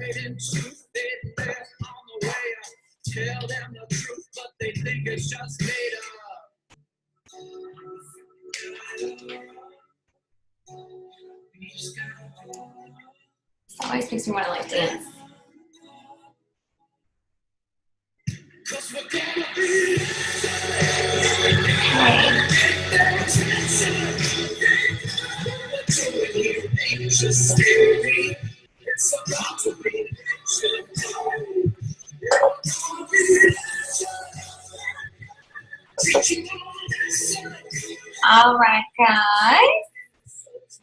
hidden truth in there on the way up. Tell them the truth, but they think it's just made up. It always makes me want to like dance. All right, guys.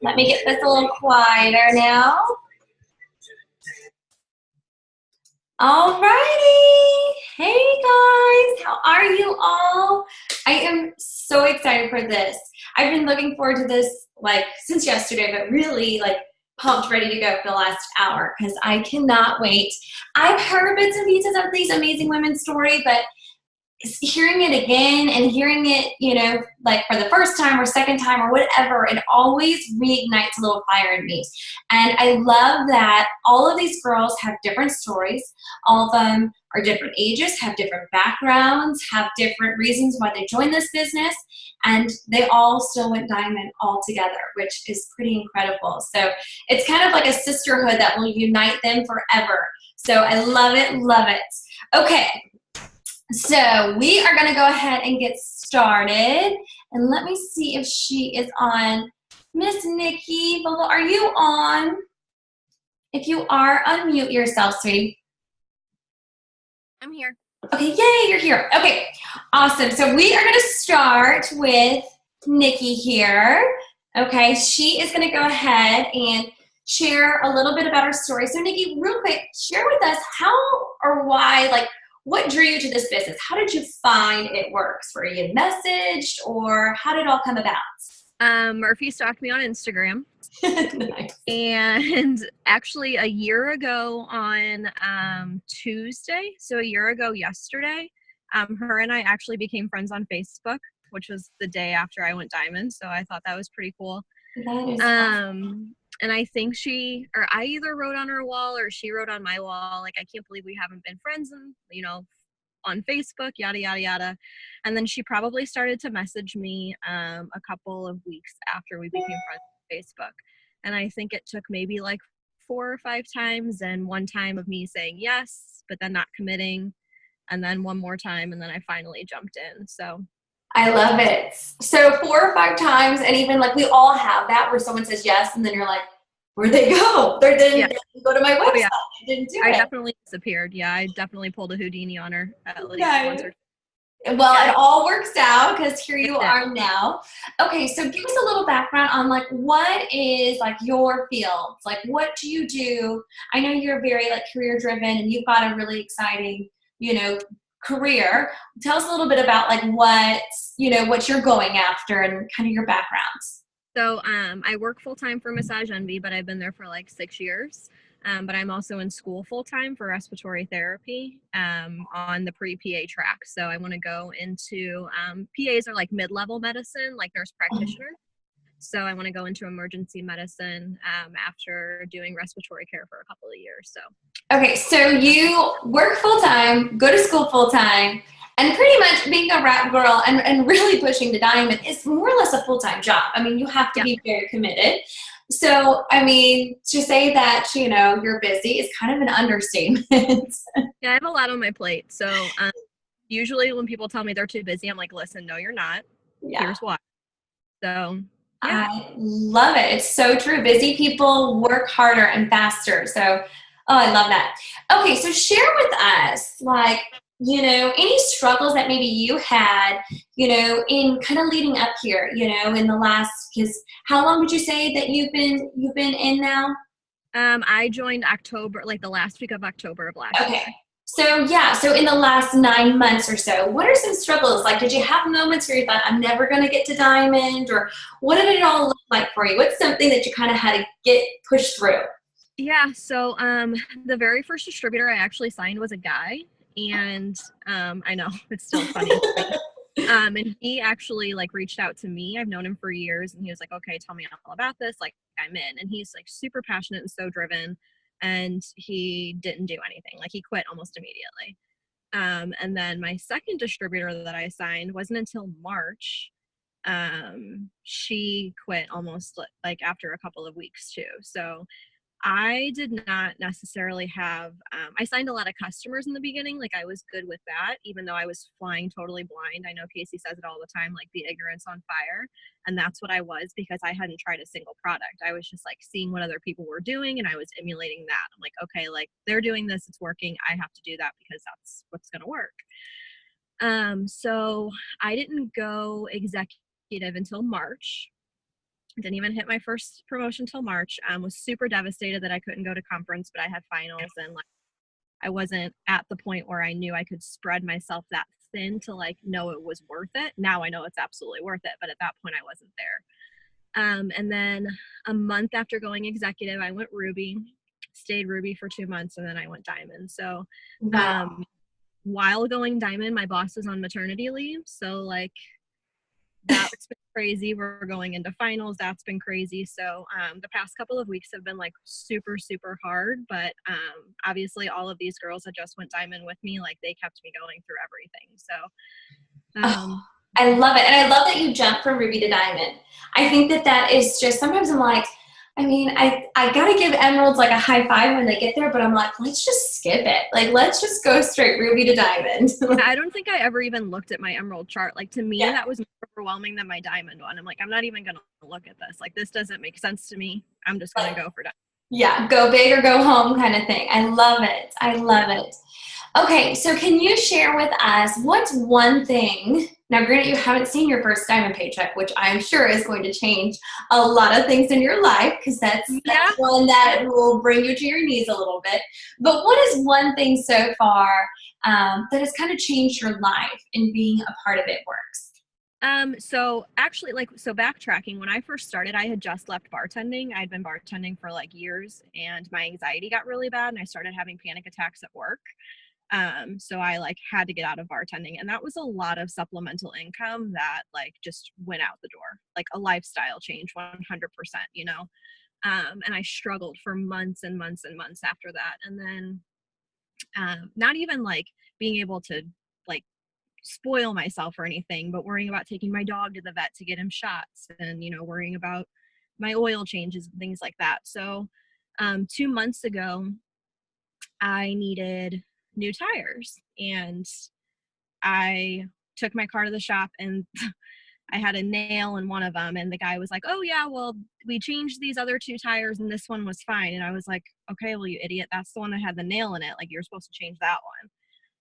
Let me get this a little quieter now. All righty. Hey, guys. How are you all? I am so excited for this. I've been looking forward to this like since yesterday, but really like pumped, ready to go for the last hour because I cannot wait. I've heard bits and pieces of these amazing women's story, but hearing it again and hearing it, you know, like for the first time or second time or whatever, it always reignites a little fire in me. And I love that all of these girls have different stories. All of them are different ages, have different backgrounds, have different reasons why they joined this business, and they all still went diamond all together, which is pretty incredible. So it's kind of like a sisterhood that will unite them forever. So I love it, love it. Okay. So we are going to go ahead and get started. And let me see if she is on. Miss Nikki, are you on? If you are, unmute yourself, sweetie. I'm here. Okay, yay, you're here. Okay, awesome. So we are going to start with Nikki here. Okay, she is going to go ahead and share a little bit about her story. So Nikki, real quick, share with us how or why, like, what drew you to this business? How did you find it works? Were you messaged or how did it all come about? Murphy stalked me on Instagram. Nice. And actually a year ago on Tuesday, so a year ago yesterday, her and I actually became friends on Facebook, which was the day after I went diamond. So I thought that was pretty cool. That is awesome. And I think I either wrote on her wall or she wrote on my wall, like, I can't believe we haven't been friends and, you know, on Facebook, yada, yada, yada. And then she probably started to message me a couple of weeks after we became friends on Facebook. And I think it took maybe like 4 or 5 times and one time of me saying yes, but then not committing. And then one more time. And then I finally jumped in. So I love it. So 4 or 5 times, and even like we all have that where someone says yes, and then you're like, where'd they go? They didn't go to my website. Oh, yeah. I didn't do I it. definitely disappeared. Yeah, I definitely pulled a Houdini on her at least once or twice. Well, it all works out because here you are now. Okay, so give us a little background on like what is like your field? Like what do you do? I know you're very like career driven and you've got a really exciting, you know, career. Tell us a little bit about like what, you know, what you're going after and kind of your backgrounds. So I work full-time for Massage Envy, but I've been there for like 6 years. But I'm also in school full-time for respiratory therapy on the pre-PA track. So I want to go into, PAs are like mid-level medicine, like nurse practitioner. So I want to go into emergency medicine after doing respiratory care for a couple of years. So. Okay, so you work full-time, go to school full-time, and pretty much being a rap girl and really pushing the diamond is more or less a full-time job. I mean, you have to be very committed. So, I mean, to say that, you know, you're busy is kind of an understatement. Yeah, I have a lot on my plate. So usually when people tell me they're too busy, I'm like, listen, no, you're not. Yeah. Here's why. So, yeah. I love it. It's so true. Busy people work harder and faster. So, I love that. Okay, so share with us, like, you know, any struggles that maybe you had, you know, in kind of leading up here, you know, in the last, because how long would you say that you've been in now? I joined October, like the last week of October of last year. Okay. So yeah, so in the last 9 months or so, what are some struggles? Like, did you have moments where you thought, I'm never going to get to diamond? Or what did it all look like for you? What's something that you kind of had to get pushed through? Yeah, so the very first distributor I actually signed was a guy. And I know, it's still funny. And he actually like reached out to me. I've known him for years. And he was like, okay, tell me all about this. Like, I'm in. And he's like super passionate and so driven. and he didn't do anything. Like he quit almost immediately. And then my second distributor that I signed wasn't until March. She quit almost like after a couple of weeks too. So I did not necessarily have, I signed a lot of customers in the beginning. Like I was good with that, even though I was flying totally blind. I know Casey says it all the time, like the ignorance on fire. And that's what I was, because I hadn't tried a single product. I was just like seeing what other people were doing and I was emulating that. I'm like, okay, like they're doing this, it's working. I have to do that because that's what's going to work. So I didn't go executive until March. Didn't even hit my first promotion till March. Was super devastated that I couldn't go to conference, but I had finals and like I wasn't at the point where I knew I could spread myself that thin to like know it was worth it. Now I know it's absolutely worth it, but at that point I wasn't there. And then a month after going executive, I went Ruby, stayed Ruby for 2 months, and then I went Diamond. So Wow. while going Diamond, my boss was on maternity leave. So like that's been crazy. We're going into finals. That's been crazy. So the past couple of weeks have been like super, super hard. But obviously all of these girls that just went Diamond with me, like they kept me going through everything. So I love it. And I love that you jumped from Ruby to Diamond. I think that that is just, sometimes I'm like, I mean, I got to give Emeralds like a high five when they get there, but I'm like, let's just skip it. Like, let's just go straight Ruby to Diamond. I don't think I ever even looked at my Emerald chart. Like to me, Yeah. that was more overwhelming than my Diamond one. I'm like, I'm not even going to look at this. Like this doesn't make sense to me. I'm just going to go for Diamond. Yeah, go big or go home kind of thing. I love it. I love it. Okay, so can you share with us what's one thing, now granted you haven't seen your first Diamond paycheck, which I'm sure is going to change a lot of things in your life because that's one that will bring you to your knees a little bit. But what is one thing so far that has kind of changed your life in being a part of It Works? So actually so backtracking, when I first started, I had just left bartending. I'd been bartending for like years and my anxiety got really bad and I started having panic attacks at work. So I like had to get out of bartending and that was a lot of supplemental income that like just went out the door, like a lifestyle change, 100%, you know? And I struggled for months and months and months after that. And then, not even like being able to like spoil myself or anything, but worrying about taking my dog to the vet to get him shots and, you know, worrying about my oil changes and things like that. So, 2 months ago, I needed new tires and I took my car to the shop and I had a nail in one of them and the guy was like, oh yeah, well, we changed these other 2 tires and this one was fine. And I was like, okay, well, you idiot, that's the one that had the nail in it. Like you're supposed to change that one.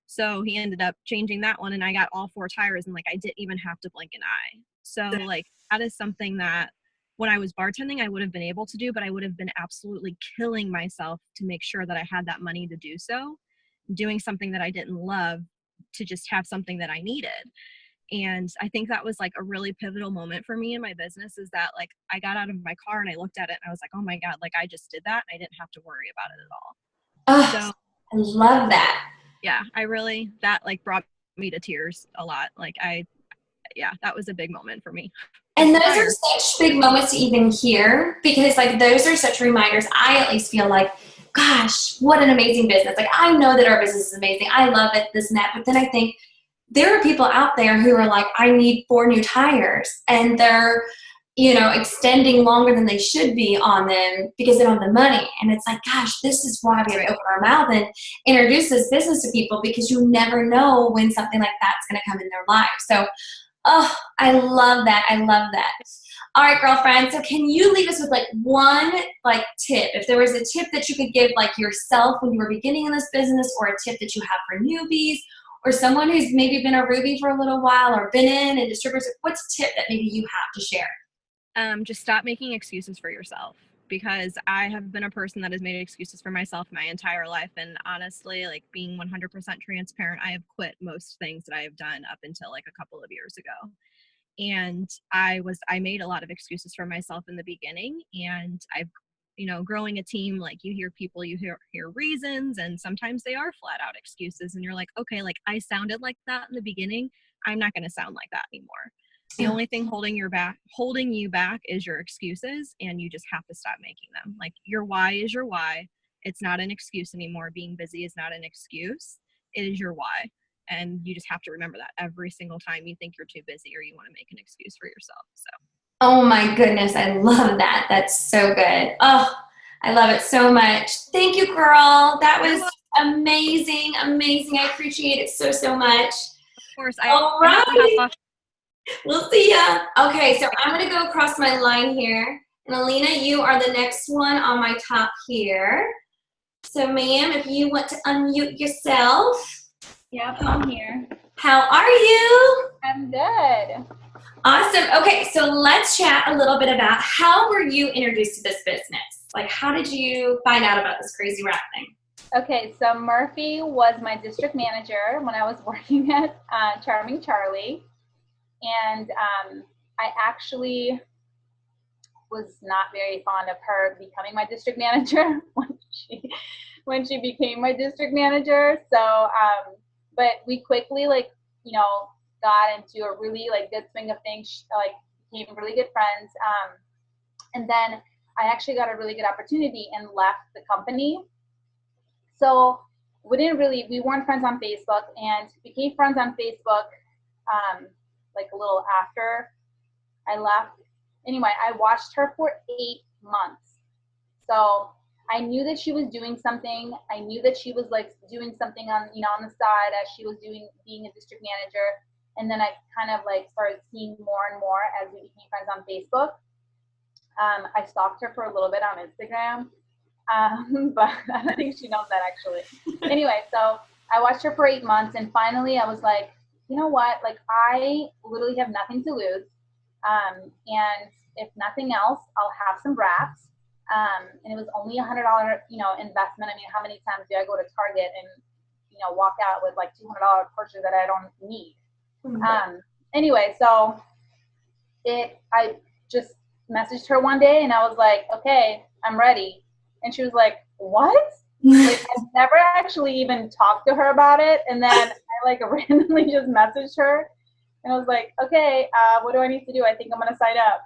So he ended up changing that one and I got all 4 tires and like I didn't even have to blink an eye. So like that is something that when I was bartending, I would have been able to do, but I would have been absolutely killing myself to make sure that I had that money to do so, doing something that I didn't love to just have something that I needed. And I think that was like a really pivotal moment for me in my business is that like I got out of my car and I looked at it and I was like, oh my God, like I just did that. I didn't have to worry about it at all. Oh, So I love that. yeah, that like brought me to tears a lot. Like that was a big moment for me. And those are such big moments to even hear because like those are such reminders. I at least feel like, gosh, what an amazing business. Like I know that our business is amazing. I love it, this and that. But then I think there are people out there who are like, I need 4 new tires and they're, you know, extending longer than they should be on them because they don't have the money. And it's like, gosh, this is why we have to open our mouth and introduce this business to people because you never know when something like that's going to come in their life. So, oh, I love that. I love that. All right, girlfriend. So can you leave us with like one like tip? If there was a tip that you could give like yourself when you were beginning in this business or a tip that you have for newbies or someone who's maybe been a Ruby for a little while or been in and distributors, what's a tip that maybe you have to share? Just stop making excuses for yourself because I have been a person that has made excuses for myself my entire life. And honestly, like being 100% transparent, I have quit most things that I have done up until like a couple of years ago. And I made a lot of excuses for myself in the beginning and I've, you know, growing a team, like you hear people, you hear reasons and sometimes they are flat out excuses and you're like, okay, like I sounded like that in the beginning. I'm not going to sound like that anymore. The only thing holding you back is your excuses and you just have to stop making them. Like your why is your why. It's not an excuse anymore. Being busy is not an excuse. It is your why. And you just have to remember that every single time you think you're too busy or you want to make an excuse for yourself. So. Oh my goodness, I love that. That's so good. Oh, I love it so much. Thank you, girl. That was amazing, amazing. I appreciate it so, so much. Of course. All right. We'll see ya. Okay, so I'm going to go across my line here. And Alina, you are the next one on my top here. So, ma'am, if you want to unmute yourself. Yep, I'm here. How are you? I'm good. Awesome. Okay, so let's chat a little bit about how were you introduced to this business? Like, how did you find out about this crazy wrap thing? Okay, so Murphy was my district manager when I was working at Charming Charlie. And I actually was not very fond of her becoming my district manager when she became my district manager. So, but we quickly, like, you know, got into a really like good swing of things, like became really good friends. And then I actually got a really good opportunity and left the company. So we weren't friends on Facebook, and became friends on Facebook like a little after I left. Anyway, I watched her for 8 months. So I knew that she was doing something. I knew that she was like doing something on, you know, on the side as she was being a district manager. And then I kind of like started seeing more and more as we became friends on Facebook. I stalked her for a little bit on Instagram, but I don't think she knows that actually. Anyway, so I watched her for 8 months, and finally I was like, you know what? Like, I literally have nothing to lose. And if nothing else, I'll have some wraps. And it was only $100, you know, investment. I mean, how many times do I go to Target and, you know, walk out with like $200 purchase that I don't need? Anyway, so I just messaged her one day and I was like, okay, I'm ready. And she was like, what? Like, I've never actually even talked to her about it. And then I like randomly just messaged her and I was like, okay, what do I need to do? I think I'm going to sign up.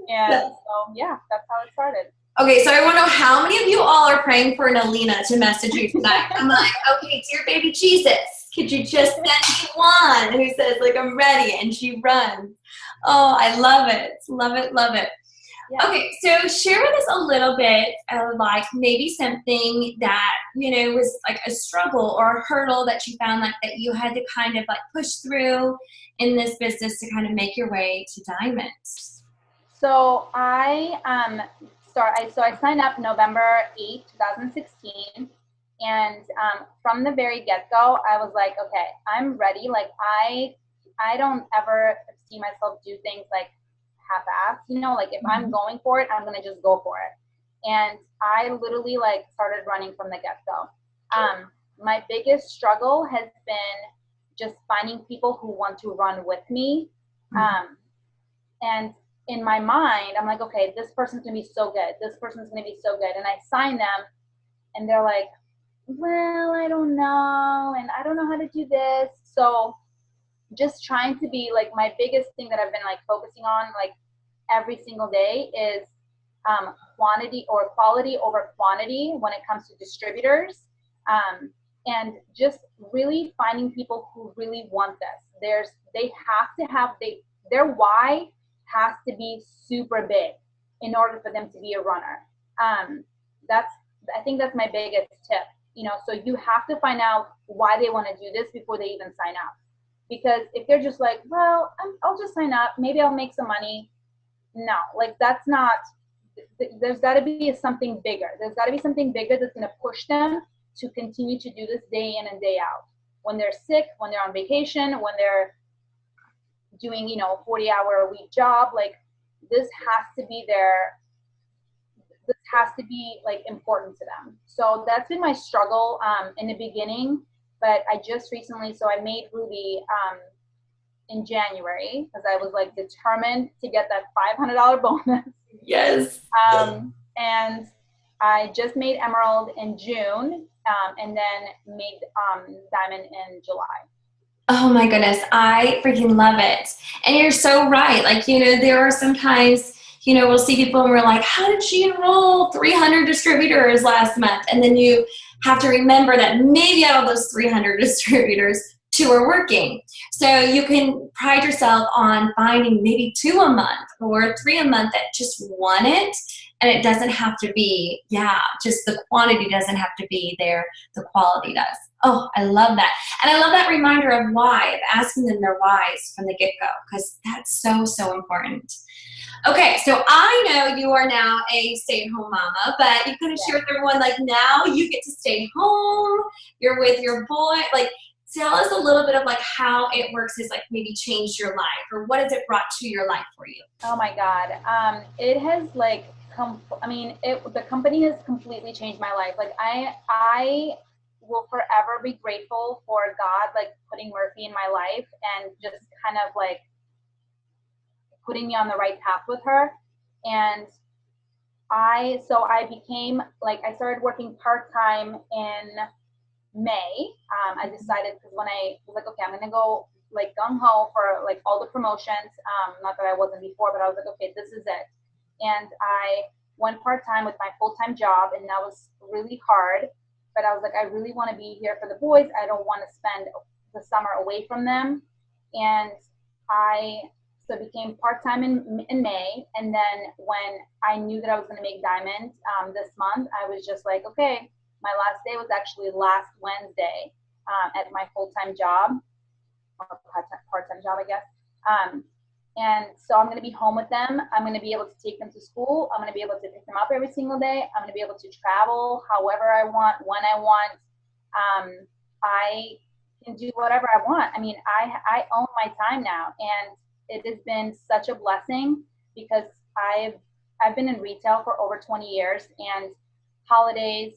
And so, yeah, that's how it started. Okay, so I want to know how many of you all are praying for an Alina to message you tonight. I'm like, okay, dear baby Jesus, could you just send me one who says, like, I'm ready, and she runs. Oh, I love it. Love it, love it. Yeah. Okay, so share with us a little bit of, like, maybe something that, you know, was like a struggle or a hurdle that you found, like, that you had to kind of, like, push through in this business to kind of make your way to diamonds. So I signed up November 8, 2016. And from the very get-go, I was like, okay, I'm ready. Like, I don't ever see myself do things like half-assed, you know, like if I'm going for it, I'm going to just go for it. And I literally like started running from the get-go. My biggest struggle has been just finding people who want to run with me. And in my mind, I'm like, okay, this person's going to be so good. This person's going to be so good. And I sign them and they're like, well, I don't know. And I don't know how to do this. So just trying to be like, my biggest thing that I've been like focusing on like every single day is quantity or quality over quantity when it comes to distributors. And just really finding people who really want this. Their why has to be super big in order for them to be a runner. I think that's my biggest tip. You know, so you have to find out why they want to do this before they even sign up. Because if they're just like, well, I'll just sign up, maybe I'll make some money. No, like that's not, there's got to be something bigger. There's got to be something bigger that's going to push them to continue to do this day in and day out. When they're sick, when they're on vacation, when they're doing, you know, a 40-hour-a-week job, like this has to be like important to them. So that's been my struggle in the beginning, but I just recently, so I made Ruby in January because I was like determined to get that $500 bonus. Yes. And I just made Emerald in June and then made Diamond in July. Oh my goodness, I freaking love it. And you're so right. Like, you know, there are sometimes, you know, we'll see people and we're like, how did she enroll 300 distributors last month? And then you have to remember that maybe out of those 300 distributors, 2 are working. So you can pride yourself on finding maybe 2 a month or 3 a month that just want it. And it doesn't have to be, just the quantity doesn't have to be there. The quality does. Oh, I love that. And I love that reminder of why, of asking them their whys from the get-go, because that's so, so important. Okay, so I know you are now a stay-at-home mama, but you kind of share with everyone, like, now you get to stay home, you're with your boy. Like, tell us a little bit of, like, how it works has, like, maybe changed your life, or what has it brought to your life for you? Oh my God. It has, like, the company has completely changed my life. Like, I will forever be grateful for God, like, putting Murphy in my life and just kind of, like, putting me on the right path with her. And I became, like, I started working part-time in May. I decided, because when I was like, okay, I'm going to go, like, gung-ho for, like, all the promotions. Not that I wasn't before, but I was like, okay, this is it. And I went part-time with my full-time job, and that was really hard. But I was like, I really want to be here for the boys. I don't want to spend the summer away from them. And so it became part-time in May. And then when I knew that I was going to make Diamond this month, I was just like, okay, my last day was actually last Wednesday at my full-time job, or part-time job, I guess. And so I'm going to be home with them. I'm going to be able to take them to school. I'm going to be able to pick them up every single day. I'm going to be able to travel however I want, when I want. I can do whatever I want. I mean, I own my time now, and it has been such a blessing because I've been in retail for over 20 years, and holidays,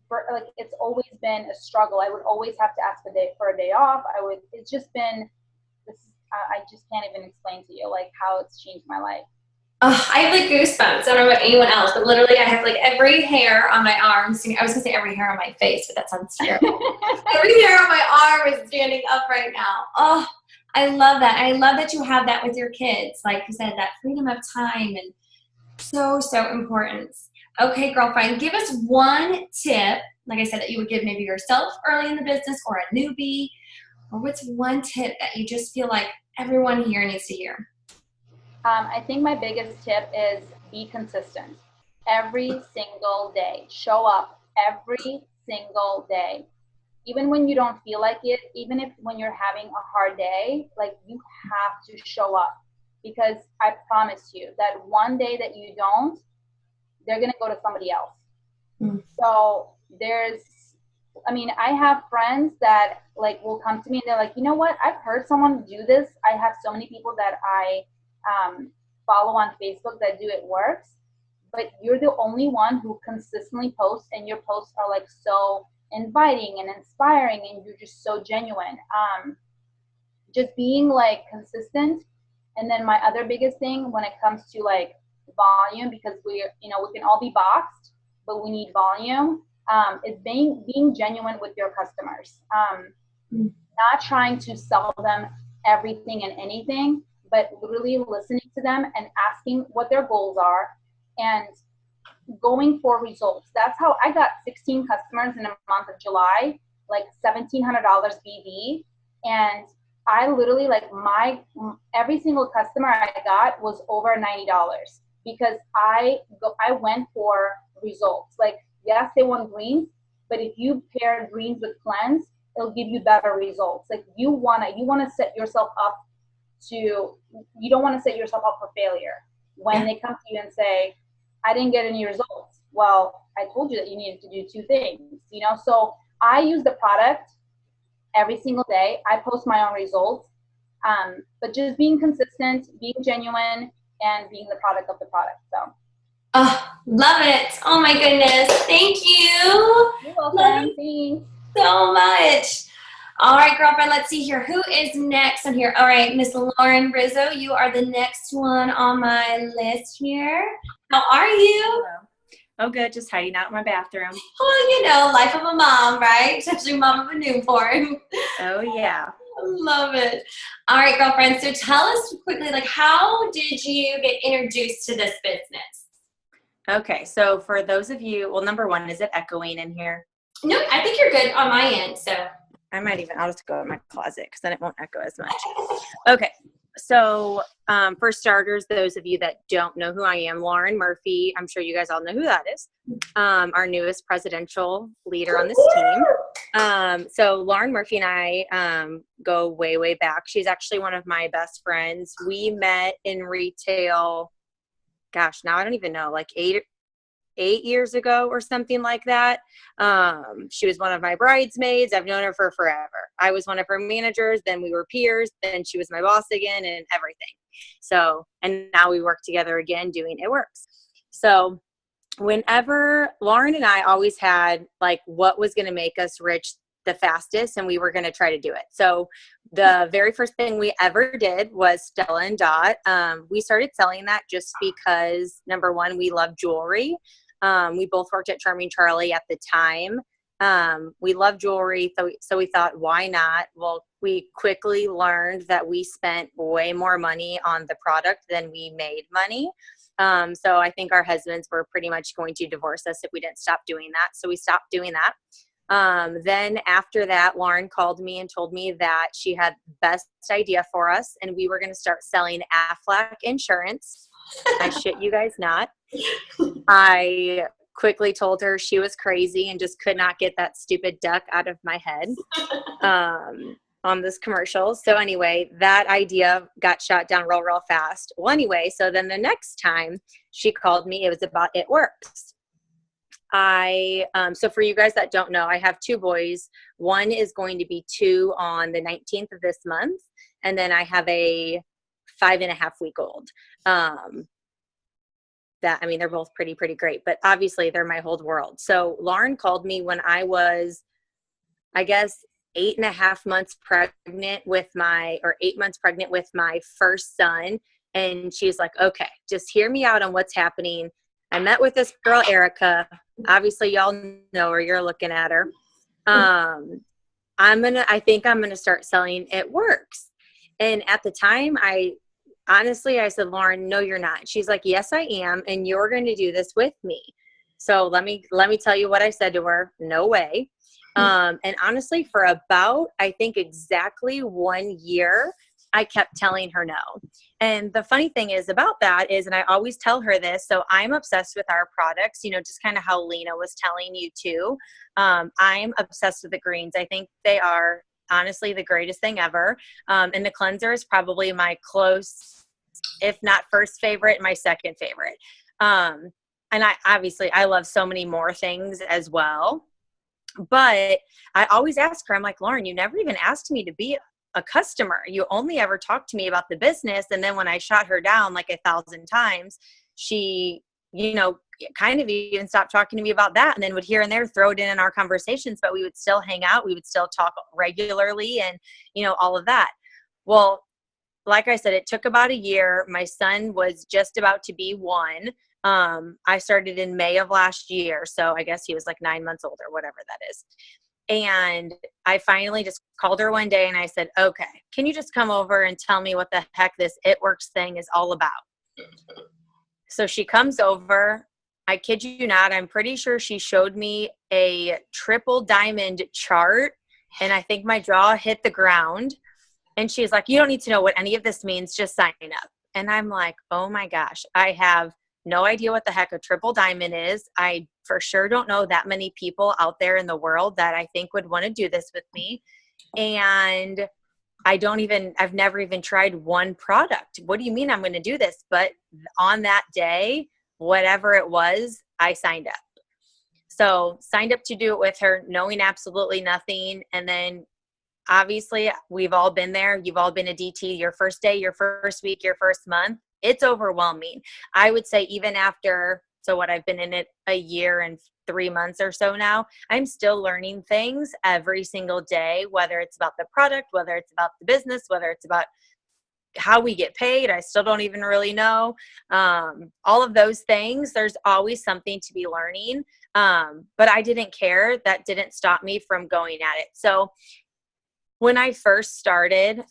like, it's always been a struggle. I would always have to ask for a day off. It's just been this. I just can't even explain to you, like, how it's changed my life. Oh, I have, like, goosebumps. I don't know about anyone else, but literally I have, like, every hair on my arm. I was going to say every hair on my face, but that sounds terrible. Every hair on my arm is standing up right now. Oh, I love that. I love that you have that with your kids. Like you said, that freedom of time, and so, so important. Okay, girlfriend, give us one tip, like I said, that you would give maybe yourself early in the business or a newbie, or what's one tip that you just feel like everyone here needs to hear? I think my biggest tip is be consistent every single day. Show up every single day. Even when you don't feel like it, even when you're having a hard day, like, you have to show up, because I promise you that one day that you don't, they're going to go to somebody else. So I have friends that, like, will come to me and they're like, you know what? I've heard someone do this. I have so many people that I follow on Facebook that do it works, but you're the only one who consistently posts, and your posts are, like, so inviting and inspiring, and you're just so genuine. Just being, like, consistent. And then my other biggest thing when it comes to, like, volume, because we can all be boxed, but we need volume, is being genuine with your customers. Not trying to sell them everything and anything, but literally listening to them and asking what their goals are and going for results. That's how I got 16 customers in a month of July, like $1,700 BV. And I literally, like, every single customer I got was over $90 because I went for results. Like, yes, they want greens, but if you pair greens with cleanse, it'll give you better results. Like, you wanna set yourself up you don't want to set yourself up for failure when they come to you and say, I didn't get any results. Well, I told you that you needed to do 2 things, So I use the product every single day. I post my own results, but just being consistent, being genuine, and being the product of the product. So. Oh, love it. Oh my goodness. Thank you. You're welcome. Thanks. So much. All right, girlfriend, let's see here. Who is next on here? All right, Miss Lauren Rizzo, you are the next one on my list here. How are you? Hello. Oh, good. Just hiding out in my bathroom. Well, life of a mom, right? Especially mom of a newborn. Oh, yeah. Love it. All right, girlfriend. So tell us quickly, like, how did you get introduced to this business? Okay, so for those of you, well, number one, is it echoing in here? No, I think you're good on my end. So I'll just go in my closet because then it won't echo as much. Okay, so for starters, those of you that don't know who I am, Lauren Murphy, I'm sure you guys all know who that is, our newest presidential leader on this team. So Lauren Murphy and I go way, way back. She's actually one of my best friends. We met in retail, gosh, now I don't even know, like 8 years ago or something like that. She was one of my bridesmaids. I've known her for forever. I was one of her managers. Then we were peers. Then she was my boss again and everything. So, and now we work together again doing It Works. So whenever Lauren and I always had like what was going to make us rich the fastest, and we were going to try to do it. So the very first thing we ever did was Stella and Dot. We started selling that just because, number one, we love jewelry. We both worked at Charming Charlie at the time. We love jewelry, so we thought, why not? Well, we quickly learned that we spent way more money on the product than we made money. So I think our husbands were pretty much going to divorce us if we didn't stop doing that. So we stopped doing that. Then after that, Lauren called me and told me that she had the best idea for us, and we were going to start selling Aflac insurance. I shit you guys not. I quickly told her she was crazy and just could not get that stupid duck out of my head on this commercial. So anyway, that idea got shot down real fast. Well, anyway, so then the next time she called me, it was about It Works. So for you guys that don't know, I have 2 boys. One is going to be 2 on the 19th of this month. And then I have a 5.5-week-old. They're both pretty great, but obviously they're my whole world. So Lauren called me when I was, I guess, 8.5 months pregnant with 8 months pregnant with my first son. And she's like, okay, just hear me out on what's happening. I met with this girl, Erica. Obviously y'all know her, you're looking at her. I think I'm going to start selling It Works. And at the time I said, Lauren, no, you're not. She's like, yes, I am. And you're going to do this with me. So let me tell you what I said to her. No way. And honestly, for about, I think exactly 1 year, I kept telling her no. And the funny thing is about that is, and I always tell her this, so I'm obsessed with our products, just kind of how Lena was telling you too. I'm obsessed with the greens. I think they are honestly the greatest thing ever. And the cleanser is probably my close, if not first favorite, my second favorite. And I love so many more things as well. But I always ask her, I'm like, Lauren, you never even asked me to be a customer. You only ever talked to me about the business. And then when I shot her down like 1,000 times, she, kind of even stopped talking to me about that, and then would here and there throw it in our conversations, but we would still hang out. We would still talk regularly and, all of that. Well, like I said, it took about a year. My son was just about to be 1. I started in May of last year. So I guess he was like 9 months old or whatever that is. And I finally just called her one day and I said, okay, can you just come over and tell me what the heck this It Works thing is all about? So she comes over. I kid you not, I'm pretty sure she showed me a triple diamond chart, and I think my jaw hit the ground. And she's like, you don't need to know what any of this means, just sign up. And I'm like, oh my gosh, I have no idea what the heck a triple diamond is. I for sure don't know that many people out there in the world that I think would want to do this with me. And I've never even tried one product. What do you mean I'm going to do this? But on that day, whatever it was, I signed up. So signed up to do it with her, knowing absolutely nothing. And then obviously we've all been there. You've all been a DT your first day, your first week, your first month. It's overwhelming. I would say even after, so what, I've been in it a year and 3 months or so now, I'm still learning things every single day, whether it's about the product, whether it's about the business, whether it's about how we get paid. I still don't even really know. All of those things, there's always something to be learning. But I didn't care. That didn't stop me from going at it. So When I first started,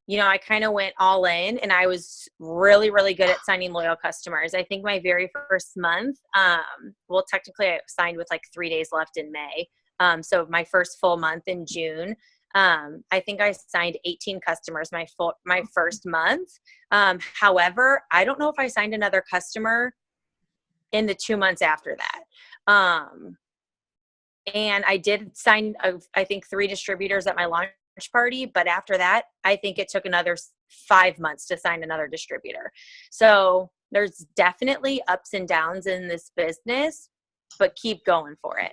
you know, I kind of went all in, and I was really, really good at signing loyal customers. I think my very first month, well, technically I signed with like 3 days left in May. So my first full month in June, I think I signed 18 customers my first month. However, I don't know if I signed another customer in the 2 months after that. And I did sign, I think 3 distributors at my launch party, but after that, I think it took another 5 months to sign another distributor. So there's definitely ups and downs in this business, but keep going for it.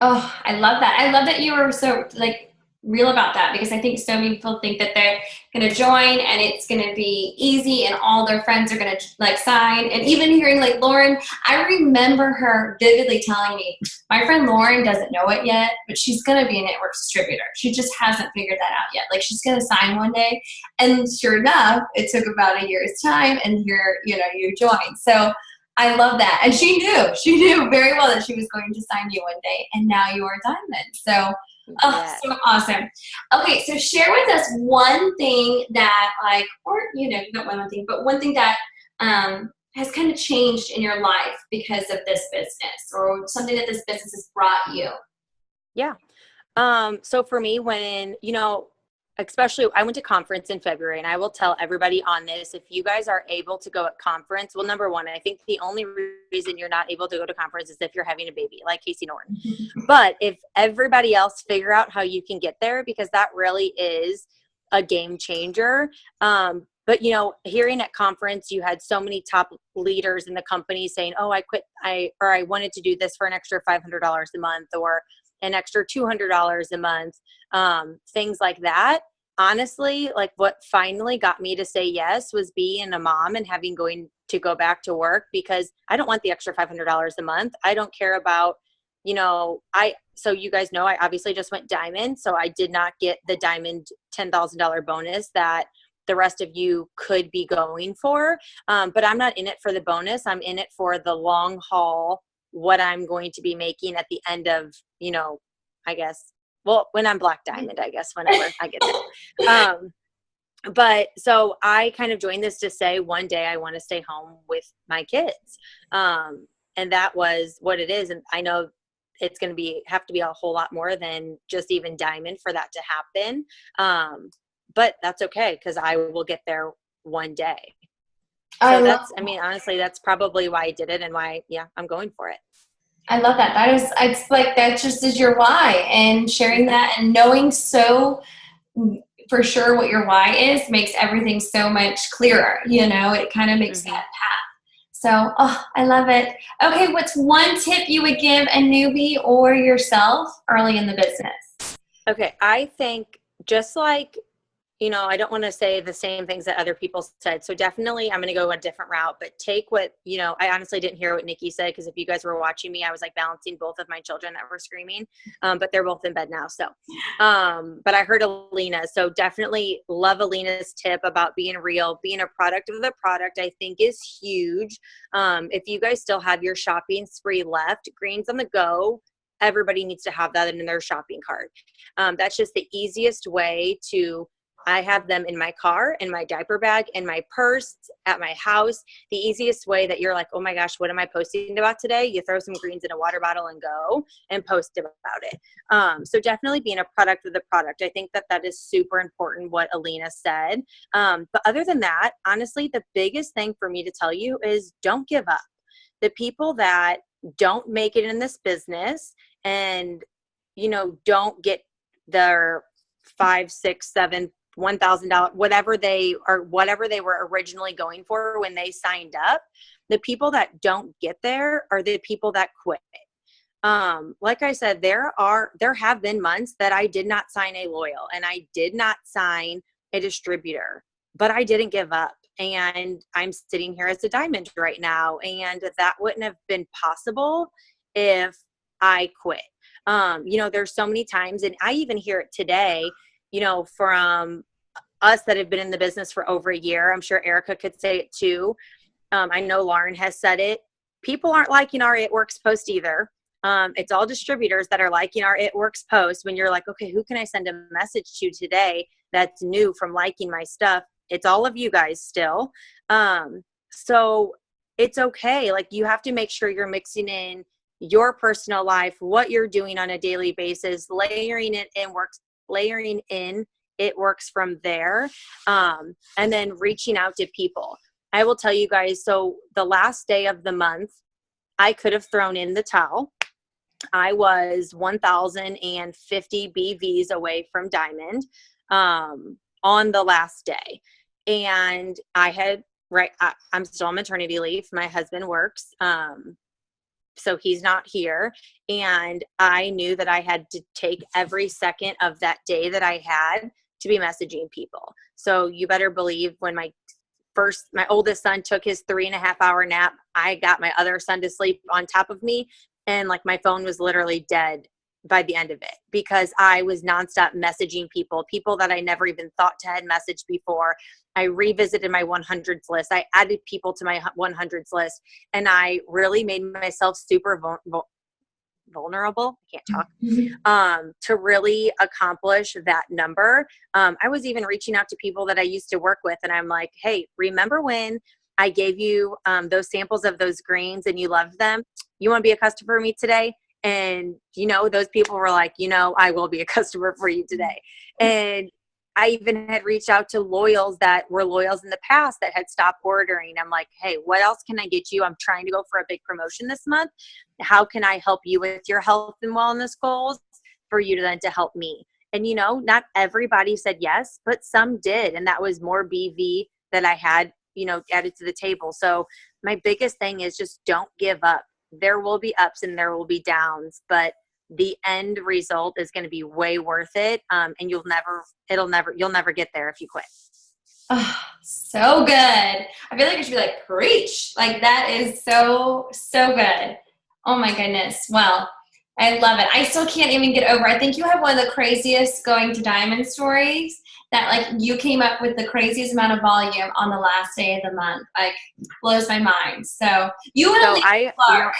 Oh, I love that. I love that you were so like real about that, because I think so many people think that they're going to join and it's going to be easy and all their friends are going to like sign. And even hearing like Lauren, I remember her vividly telling me, my friend Lauren doesn't know it yet, but she's going to be a network distributor. She just hasn't figured that out yet. Like she's going to sign one day. And sure enough, it took about a year's time and here, you know, you joined. So I love that. And she knew very well that she was going to sign you one day, and now you are Diamond. So, Yes. so awesome. Okay, so share with us one thing that like, or, you know, not one thing, but one thing that has kind of changed in your life because of this business, or something that this business has brought you. Yeah. So for me, when, you know, especially I went to conference in February, and I will tell everybody on this, if you guys are able to go at conference, well, number one, I think the only reason you're not able to go to conference is if you're having a baby like Casey Norton. But if everybody else, figure out how you can get there, because that really is a game changer. But, you know, hearing at conference, you had so many top leaders in the company saying, oh, I wanted to do this for an extra $500 a month, or an extra $200 a month, things like that. Honestly, like what finally got me to say yes was being a mom and having to go back to work, because I don't want the extra $500 a month. I don't care about, you know, so you guys know, I obviously just went Diamond. So I did not get the Diamond $10,000 bonus that the rest of you could be going for. But I'm not in it for the bonus. I'm in it for the long haul, what I'm going to be making at the end of, you know, I guess, well, when I'm Black Diamond, I guess, whenever I get there. But so I kind of joined this to say one day I want to stay home with my kids. And that was what it is. And I know it's going to have to be a whole lot more than just even Diamond for that to happen. But that's okay, because I will get there one day. So honestly, that's probably why I did it, and why, yeah, I'm going for it. I love that. It's like, that just is your why, and sharing that and knowing so for sure what your why is makes everything so much clearer. You know, it kind of makes that path. So, I love it. Okay. What's one tip you would give a newbie or yourself early in the business? Okay. I think just like, you know, I don't want to say the same things that other people said. So definitely I'm going to go a different route, but take what, you know, I honestly didn't hear what Nikki said, because if you guys were watching me, I was like balancing both of my children that were screaming, but they're both in bed now. So, but I heard Alina. So definitely love Alina's tip about being real, being a product of the product, I think is huge. If you guys still have your shopping spree left, Greens on the Go, everybody needs to have that in their shopping cart. That's just the easiest way to, I have them in my car, in my diaper bag, in my purse, at my house. The easiest way that you're like, oh my gosh, what am I posting about today? You throw some greens in a water bottle and go and post about it. So definitely being a product of the product. I think that is super important, what Alina said. But other than that, honestly, the biggest thing for me to tell you is don't give up. The people that don't make it in this business and, you know, don't get their $5, $6, $7, $1,000, whatever they were originally going for when they signed up, the people that don't get there are the people that quit. Like I said, there have been months that I did not sign a loyal and I did not sign a distributor, but I didn't give up. And I'm sitting here as a Diamond right now. And that wouldn't have been possible if I quit. You know, there's so many times, and I even hear it today, you know, from us that have been in the business for over a year. I'm sure Erica could say it too. I know Lauren has said it. People aren't liking our It Works post either. It's all distributors that are liking our It Works post. When you're like, okay, who can I send a message to today that's new from liking my stuff? It's all of you guys still. So it's okay. Like, you have to make sure you're mixing in your personal life, what you're doing on a daily basis, layering in It Works from there. And then reaching out to people. I will tell you guys, so the last day of the month, I could have thrown in the towel. I was 1,050 BVs away from Diamond on the last day. And I'm still on maternity leave. My husband works, so he's not here. And I knew that I had to take every second of that day that I had to be messaging people. So you better believe when my oldest son took his 3.5-hour nap, I got my other son to sleep on top of me. And like, my phone was literally dead by the end of it, because I was nonstop messaging people that I never even thought to had messaged before. I revisited my 100s list. I added people to my 100s list, and I really made myself super vulnerable. I can't talk. To really accomplish that number. I was even reaching out to people that I used to work with, and I'm like, hey, remember when I gave you those samples of those greens and you loved them? You want to be a customer for me today? And, those people were like, I will be a customer for you today. And I even had reached out to loyals that were loyals in the past that had stopped ordering. I'm like, hey, what else can I get you? I'm trying to go for a big promotion this month. How can I help you with your health and wellness goals for you to help me? And, not everybody said yes, but some did. And that was more BV that I had, added to the table. So my biggest thing is just don't give up. There will be ups and there will be downs, but the end result is going to be way worth it. And you'll never get there if you quit. Oh, so good. I feel like I should be like, preach. Like, that is so, so good. Oh my goodness. Well, I love it. I still can't even get over. I think you have one of the craziest going to Diamond stories, that like you came up with the craziest amount of volume on the last day of the month. Like, blows my mind. So you and Clark.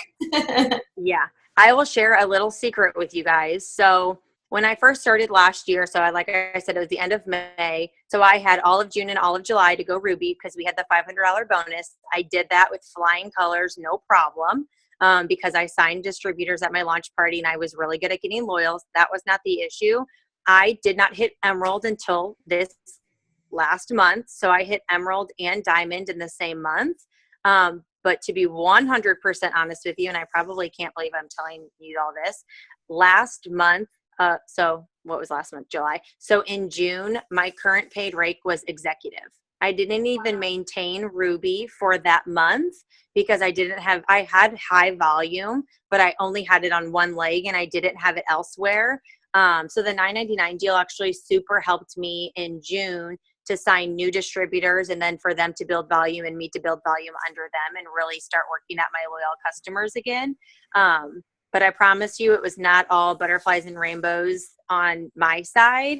Yeah, I will share a little secret with you guys. So when I first started last year, like I said, it was the end of May. So I had all of June and all of July to go Ruby because we had the $500 bonus. I did that with flying colors, no problem. Because I signed distributors at my launch party and I was really good at getting loyals. That was not the issue. I did not hit Emerald until this last month. So I hit Emerald and Diamond in the same month. But to be 100% honest with you, and I probably can't believe I'm telling you all this, last month, so what was last month? July. So in June, my current paid rake was executive. I didn't even maintain Ruby for that month because I had high volume, but I only had it on one leg and I didn't have it elsewhere. So the $9.99 deal actually super helped me in June to sign new distributors and then for them to build volume and me to build volume under them and really start working at my loyal customers again. But I promise you, it was not all butterflies and rainbows on my side.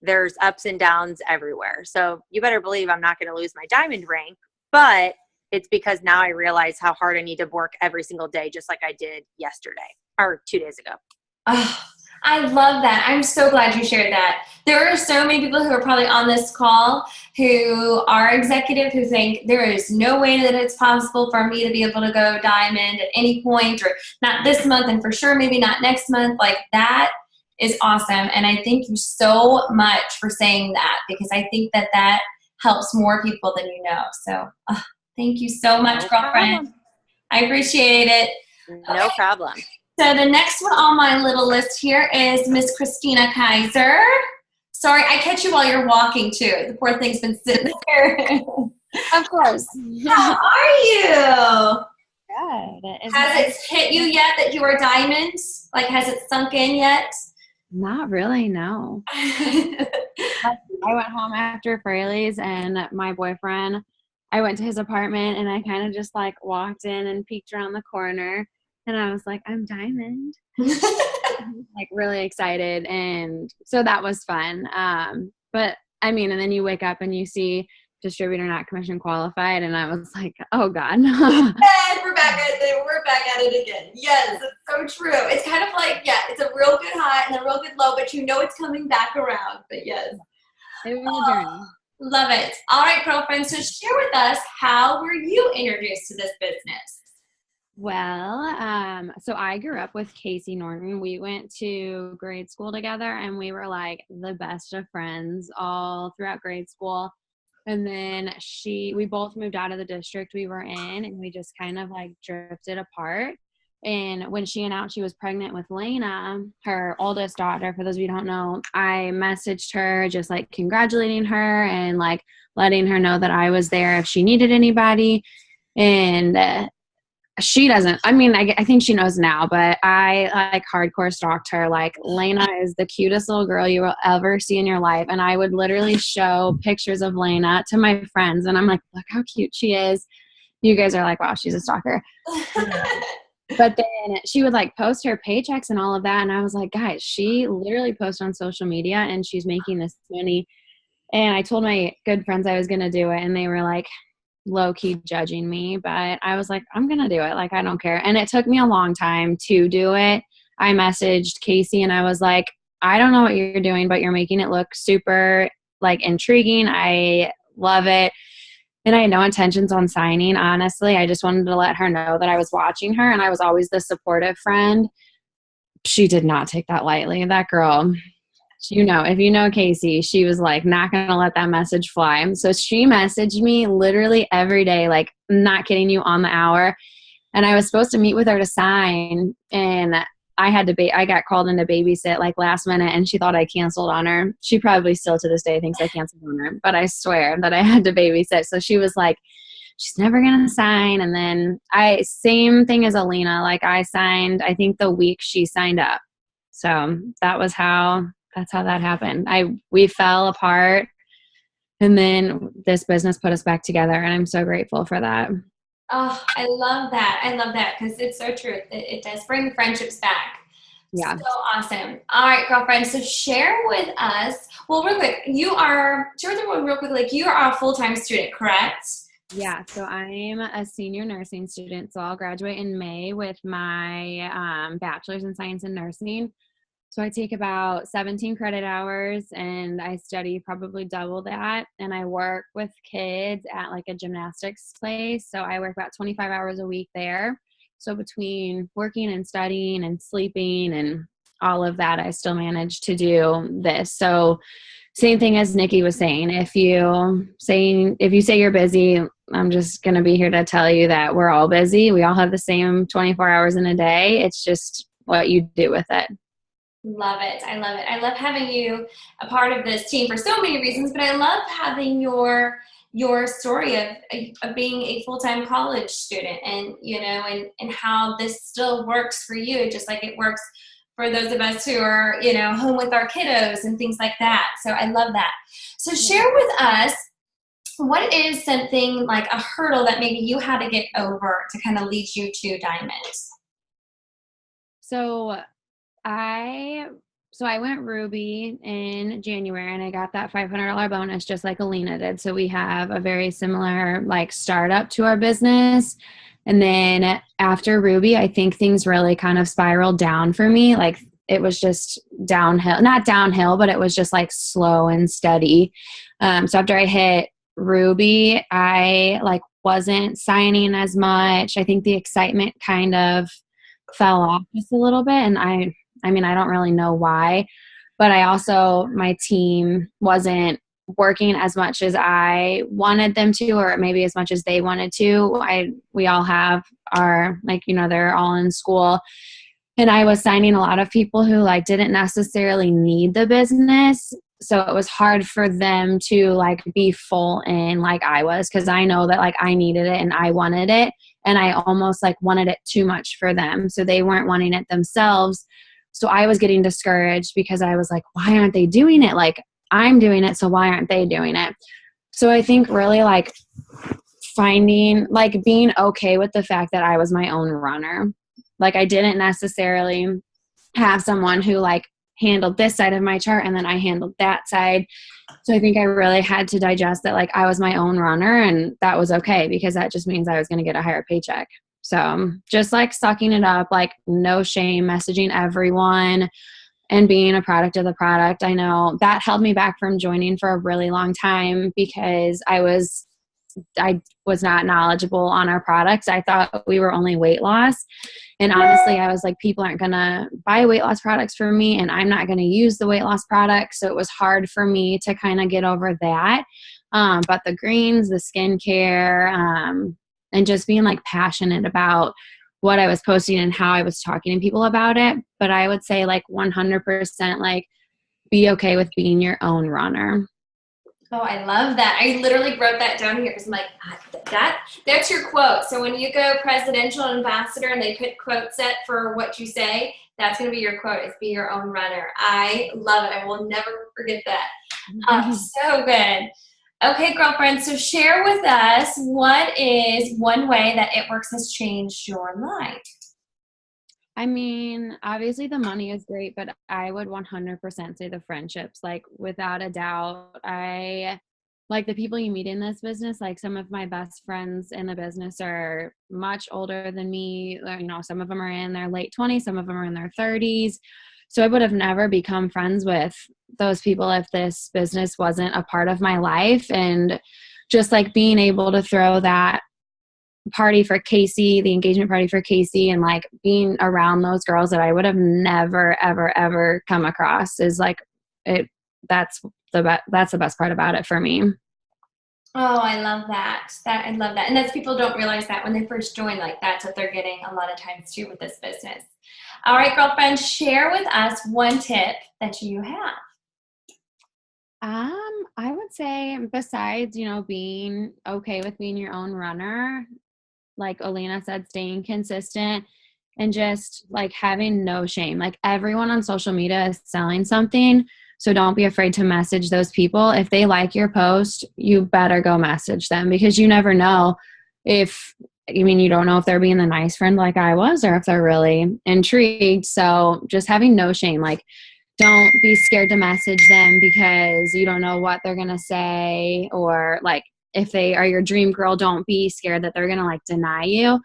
There's ups and downs everywhere. So you better believe I'm not going to lose my Diamond rank, but it's because now I realize how hard I need to work every single day, just like I did yesterday or 2 days ago. Oh, I love that. I'm so glad you shared that. There are so many people who are probably on this call who are executive who think there is no way that it's possible for me to be able to go Diamond at any point, or not this month and for sure maybe not next month. Like, that is awesome. And I thank you so much for saying that, because I think that that helps more people than you know. So thank you so much, girlfriend. I appreciate it. No problem. So the next one on my little list here is Miss Christina Kaiser. Sorry, I catch you while you're walking too. The poor thing's been sitting there. Of course. How are you? Good. Has it hit you yet that you are diamonds? Like, has it sunk in yet? Not really, no. I went home after Fraley's, and my boyfriend, I went to his apartment and I kind of just like walked in and peeked around the corner, and I was like, I'm Diamond. Like, really excited. And so that was fun. But I mean, and then you wake up and you see distributor not commission qualified. And I was like, oh God. And we're back at it. We're back at it again. Yes, it's so true. It's kind of like, yeah, it's a real good high and a real good low, but you know it's coming back around. But yes. It was a journey. Love it. All right, girlfriend. So share with us, how were you introduced to this business? Well, so I grew up with Casey Norton. We went to grade school together and we were like the best of friends all throughout grade school. And then we both moved out of the district we were in, and we just kind of like drifted apart. And when she announced she was pregnant with Lena, her oldest daughter, for those of you who don't know, I messaged her just like congratulating her and like letting her know that I was there if she needed anybody. And she doesn't, I mean, I think she knows now, but I like hardcore stalked her. Like, Lena is the cutest little girl you will ever see in your life. And I would literally show pictures of Lena to my friends. And I'm like, look how cute she is. You guys are like, wow, she's a stalker. But then she would like post her paychecks and all of that. And I was like, guys, she literally posts on social media and she's making this money. And I told my good friends I was going to do it. And they were like low-key judging me. But I was like, I'm going to do it. Like, I don't care. And it took me a long time to do it. I messaged Casey and I was like, I don't know what you're doing, but you're making it look super like intriguing. I love it. And I had no intentions on signing, honestly. I just wanted to let her know that I was watching her, and I was always the supportive friend. She did not take that lightly. That girl, you know, if you know Casey, she was like not going to let that message fly. So she messaged me literally every day, like, not kidding you, on the hour. And I was supposed to meet with her to sign, and I got called in to babysit like last minute, and she thought I canceled on her. She probably still to this day thinks I canceled on her, but I swear that I had to babysit. So she was like, she's never going to sign. And then same thing as Alina, like I signed, I think the week she signed up. So that's how that happened. We fell apart, and then this business put us back together, and I'm so grateful for that. Oh, I love that. I love that because it's so true. It does bring friendships back. Yeah. So awesome. All right, girlfriend. So share with us, well, real quick, share with everyone real quick, like you are a full-time student, correct? Yeah. So I'm a senior nursing student. So I'll graduate in May with my bachelor's in science and nursing. So I take about 17 credit hours, and I study probably double that. And I work with kids at like a gymnastics place. So I work about 25 hours a week there. So between working and studying and sleeping and all of that, I still manage to do this. So same thing as Nikki was saying, if you say you're busy, I'm just going to be here to tell you that we're all busy. We all have the same 24 hours in a day. It's just what you do with it. Love it. I love it. I love having you a part of this team for so many reasons, but I love having your story of being a full-time college student, and, you know, and how this still works for you, just like it works for those of us who are, you know, home with our kiddos and things like that. So I love that. So share with us, what is something like a hurdle that maybe you had to get over to kind of lead you to Diamond? So I went Ruby in January, and I got that $500 bonus just like Alina did. So we have a very similar like startup to our business. And then after Ruby, I think things really kind of spiraled down for me. Like it was just downhill, not downhill, but it was just like slow and steady. So after I hit Ruby, I like wasn't signing as much. I think the excitement kind of fell off just a little bit. And I mean, I don't really know why, but my team wasn't working as much as I wanted them to, or maybe as much as they wanted to. We all have our, like, you know, they're all in school, and I was signing a lot of people who like didn't necessarily need the business. So it was hard for them to like be full in like I was, because I know that like I needed it and I wanted it, and I almost like wanted it too much for them. So they weren't wanting it themselves. So I was getting discouraged because I was like, why aren't they doing it? Like, I'm doing it, so why aren't they doing it? So I think really like being okay with the fact that I was my own runner. Like I didn't necessarily have someone who like handled this side of my chart and then I handled that side. So I think I really had to digest that like I was my own runner, and that was okay because that just means I was going to get a higher paycheck. So just like sucking it up, like no shame, messaging everyone and being a product of the product. I know that held me back from joining for a really long time because I was not knowledgeable on our products. I thought we were only weight loss. And honestly, I was like, people aren't going to buy weight loss products for me, and I'm not going to use the weight loss products. So it was hard for me to kind of get over that. But the greens, the skincare, and just being like passionate about what I was posting and how I was talking to people about it. But I would say like 100% like be okay with being your own runner. Oh, I love that. I literally wrote that down here because I'm like, that's your quote. So when you go presidential ambassador and they put quote set for what you say, that's going to be your quote. It's be your own runner. I love it. I will never forget that. So good. Okay, girlfriend. So share with us, what is one way that It Works has changed your life? I mean, obviously the money is great, but I would 100% say the friendships, like without a doubt. I like the people you meet in this business. Like some of my best friends in the business are much older than me. You know, some of them are in their late 20s, some of them are in their 30s. So I would have never become friends with those people if this business wasn't a part of my life. And just like being able to throw that party for Casey, the engagement party for Casey, and like being around those girls that I would have never, ever, ever come across is like it. That's the best part about it for me. Oh, I love that. I love that. And that's, people don't realize that when they first join, like that's what they're getting a lot of times too with this business. All right, girlfriend, share with us one tip that you have. I would say besides, you know, being okay with being your own runner, like Alina said, staying consistent and just like having no shame. Like everyone on social media is selling something. So don't be afraid to message those people. If they like your post, you better go message them because you never know you don't know if they're being the nice friend like I was or if they're really intrigued. So just having no shame, like don't be scared to message them because you don't know what they're going to say, or like if they are your dream girl, don't be scared that they're going to like deny you.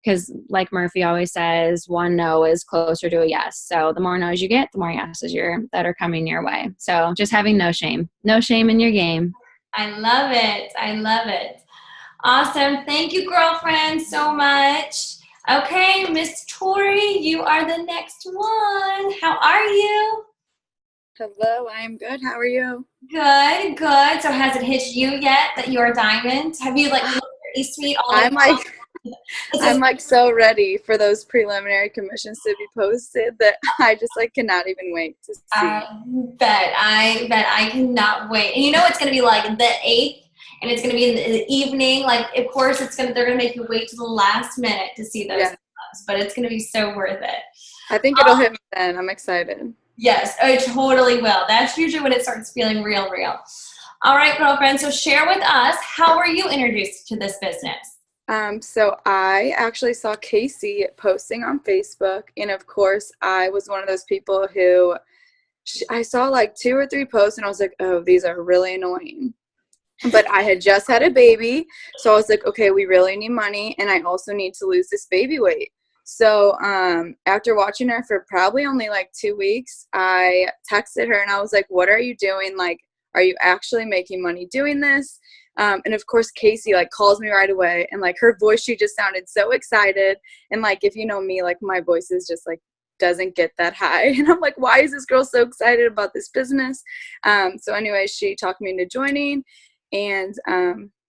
Because like Murphy always says, one no is closer to a yes. So the more no's you get, the more yeses that are coming your way. So just having no shame in your game. I love it. I love it. Awesome. Thank you, girlfriend, so much. Okay, Miss Tori, you are the next one. How are you? Hello, I'm good. How are you? Good, good. So has it hit you yet that you're a diamond? Have you like looked at eSuite all the time? I'm like so ready for those preliminary commissions to be posted that I just like cannot even wait to see. I bet I cannot wait. And you know it's gonna be like the 8th, and it's gonna be in the evening. Like of course they're gonna make you wait to the last minute to see those clubs, but it's gonna be so worth it. I think it'll hit me then. I'm excited. Yes, it totally will. That's usually when it starts feeling real. All right, girlfriend. So share with us, how were you introduced to this business? So I actually saw Casey posting on Facebook, and of course I was one of those people who I saw like 2 or 3 posts and I was like, oh, these are really annoying. But I had just had a baby, so I was like, okay, we really need money, and I also need to lose this baby weight. So after watching her for probably only like 2 weeks, I texted her and I was like, what are you doing? Like, are you actually making money doing this? And of course, Casey like calls me right away, and like her voice, she just sounded so excited. And like, if you know me, like my voice is just like, doesn't get that high. And I'm like, why is this girl so excited about this business? So anyway, she talked me into joining, and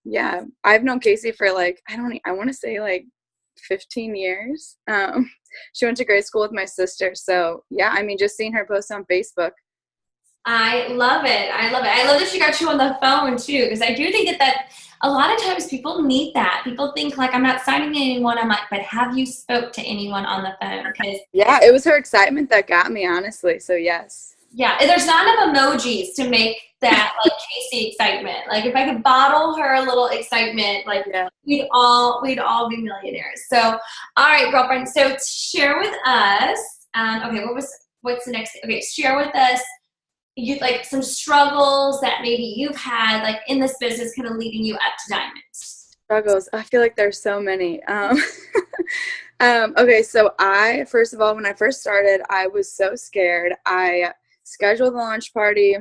yeah, I've known Casey for like, I want to say like 15 years. She went to grade school with my sister. So yeah, I mean, just seeing her post on Facebook. I love it. I love that she got you on the phone too, because I do think that a lot of times people need that. People think like, I'm not signing anyone. I'm like, but have you spoke to anyone on the phone? Because yeah, it was her excitement that got me, honestly. So yes. Yeah, there's not enough emojis to make that like Casey excitement. Like if I could bottle her little excitement, like we'd all be millionaires. So all right, girlfriend. So share with us. Okay, what was what's the next thing? Okay, share with us you like some struggles that maybe you've had like in this business kind of leading you up to diamonds. Struggles. I feel like there's so many. Okay, so first of all, when I first started, I was so scared. I scheduled the launch party,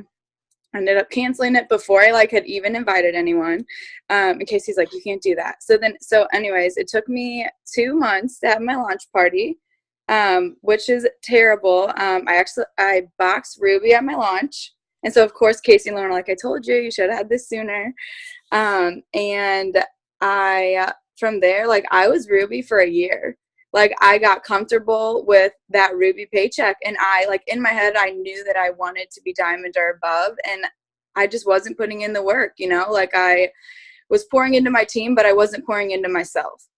ended up canceling it before I like had even invited anyone, in case he's like, you can't do that. So anyways, it took me 2 months to have my launch party, which is terrible. I boxed Ruby at my launch. And so of course, Casey and Lauren were like, I told you, you should have had this sooner. And from there, like I was Ruby for a year. Like I got comfortable with that Ruby paycheck, and I like in my head, I knew that I wanted to be diamond or above, and I just wasn't putting in the work, you know, like I was pouring into my team, but I wasn't pouring into myself.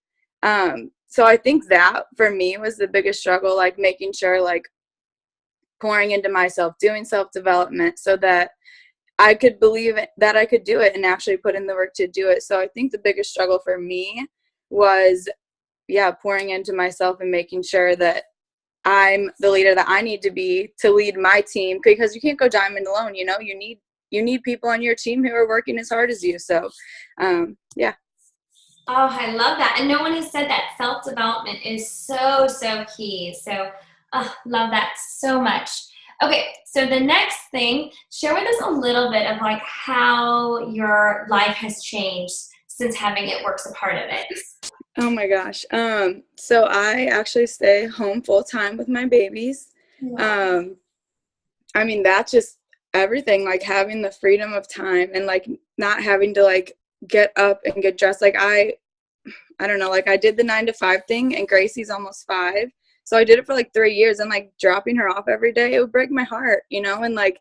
So I think that for me was the biggest struggle, like making sure like pouring into myself, doing self-development so that I could believe that I could do it and actually put in the work to do it. So I think the biggest struggle for me was, pouring into myself and making sure that I'm the leader that I need to be to lead my team, because you can't go diamond alone. You know, you need people on your team who are working as hard as you. So, yeah. Oh, I love that. And no one has said that self-development is so, so key. So, love that so much. Okay, so the next thing, share with us a little bit of like how your life has changed since having It Works a part of it. Oh my gosh. So I actually stay home full time with my babies. Wow. I mean, that's just everything, like having the freedom of time and like not having to like get up and get dressed. Like I don't know, like I did the 9 to 5 thing, and Gracie's almost 5. So I did it for like 3 years, and like dropping her off every day, it would break my heart, you know, and like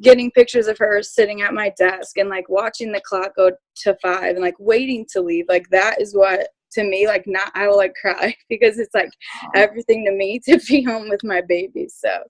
getting pictures of her sitting at my desk and like watching the clock go to 5 and like waiting to leave. Like that is what, to me, like not, I will like cry because it's like everything to me to be home with my babies. So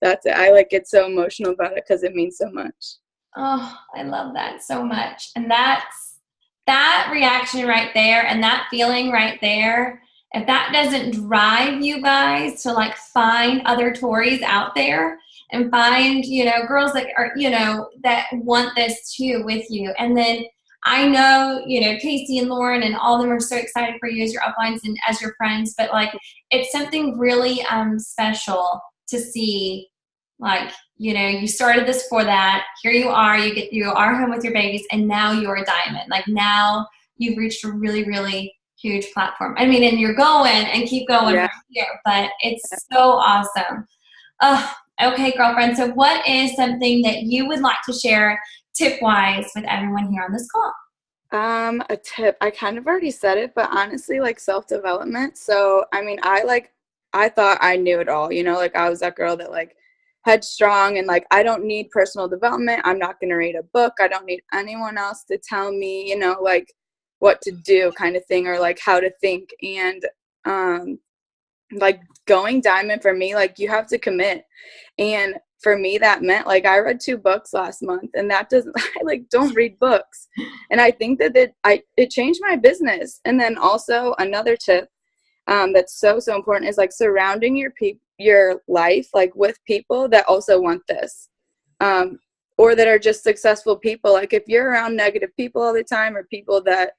that's it. I like get so emotional about it because it means so much. Oh, I love that so much. And that reaction right there and that feeling right there, if that doesn't drive you guys to like find other Tories out there and find, you know, girls that are, you know, that want this too with you. And then I know, you know, Casey and Lauren and all of them are so excited for you as your uplines and as your friends, but like it's something really special to see, like, you know, you started this for that. Here you are, you are home with your babies, and now you're a diamond. Like now you've reached a really, really huge platform. I mean, and you're going and keep going from here, but it's so awesome. Okay, girlfriend. So what is something that you would like to share tip-wise with everyone here on this call? A tip, I kind of already said it, but honestly, like self-development. So, I mean, I thought I knew it all, you know, like I was that girl that like headstrong and like, I don't need personal development. I'm not going to read a book. I don't need anyone else to tell me, you know, like what to do kind of thing, or like how to think. And, like going diamond for me, like you have to commit. And for me, that meant like I read 2 books last month, and that doesn't, I like don't read books. And I think that it changed my business. And then also another tip that's so important is like surrounding your life like with people that also want this, or that are just successful people. Like if you're around negative people all the time, or people that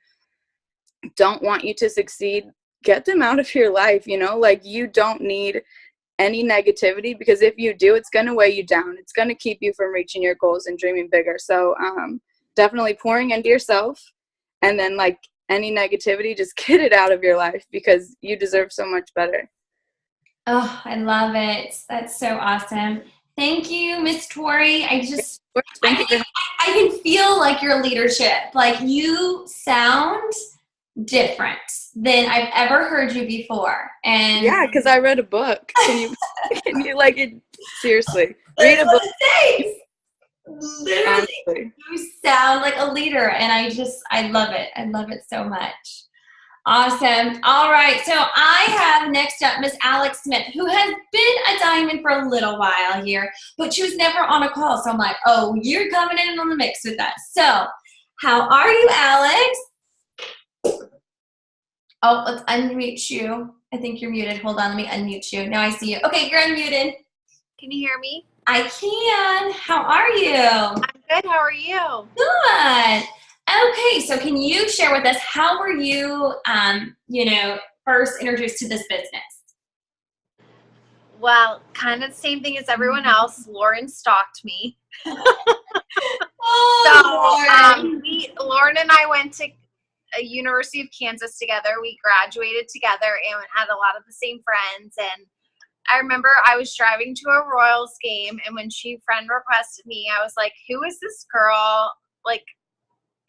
don't want you to succeed, get them out of your life. You know, like you don't need any negativity, because if you do, it's going to weigh you down. It's going to keep you from reaching your goals and dreaming bigger. So definitely pouring into yourself, and then like any negativity, just get it out of your life, because you deserve so much better. Oh, I love it. That's so awesome. Thank you, Miss Tori. I can feel like your leadership. Like you sound different than I've ever heard you before. And yeah, because I read a book. Can you like it? Seriously, read a book. Literally, honestly, you sound like a leader, and I love it. I love it so much. Awesome. All right, so I have next up Miss Alex Smith, who has been a diamond for a little while here, but she was never on a call. So I'm like, oh, you're coming in on the mix with us. So how are you, Alex? Oh, let's unmute you. I think you're muted. Hold on, let me unmute you. Now I see you. Okay, you're unmuted. Can you hear me? I can. How are you? I'm good. How are you? Good. Okay, so can you share with us how were you, first introduced to this business? Well, kind of the same thing as everyone else. Lauren stalked me. Lauren and I went to a University of Kansas together. We graduated together and had a lot of the same friends. And I remember I was driving to a Royals game, and when she friend requested me, I was like, who is this girl? Like,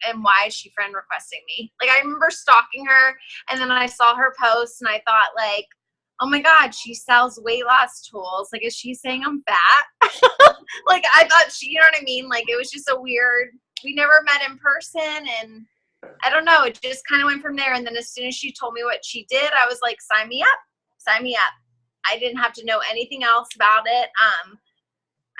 and why is she friend requesting me? Like, I remember stalking her, and then I saw her post, and I thought, like, oh my God, she sells weight loss tools. Like, is she saying I'm fat? Like, I thought she, you know what I mean? Like, it was just a weird, we never met in person, and I don't know, it just kind of went from there. And then as soon as she told me what she did, I was like, sign me up, sign me up. I didn't have to know anything else about it.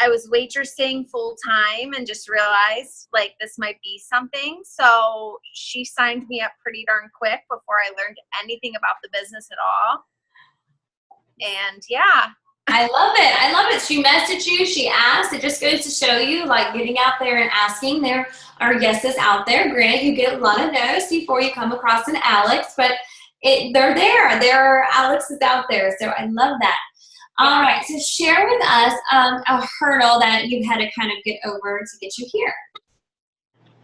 I was waitressing full time and just realized like this might be something. So she signed me up pretty darn quick before I learned anything about the business at all. And yeah. I love it. I love it. She messaged you. She asked. It just goes to show you, like, getting out there and asking. There are yeses out there. Granted, you get a lot of no's before you come across an Alex, but they're there. There are Alexes out there. So I love that. All right. So share with us a hurdle that you've had to kind of get over to get you here.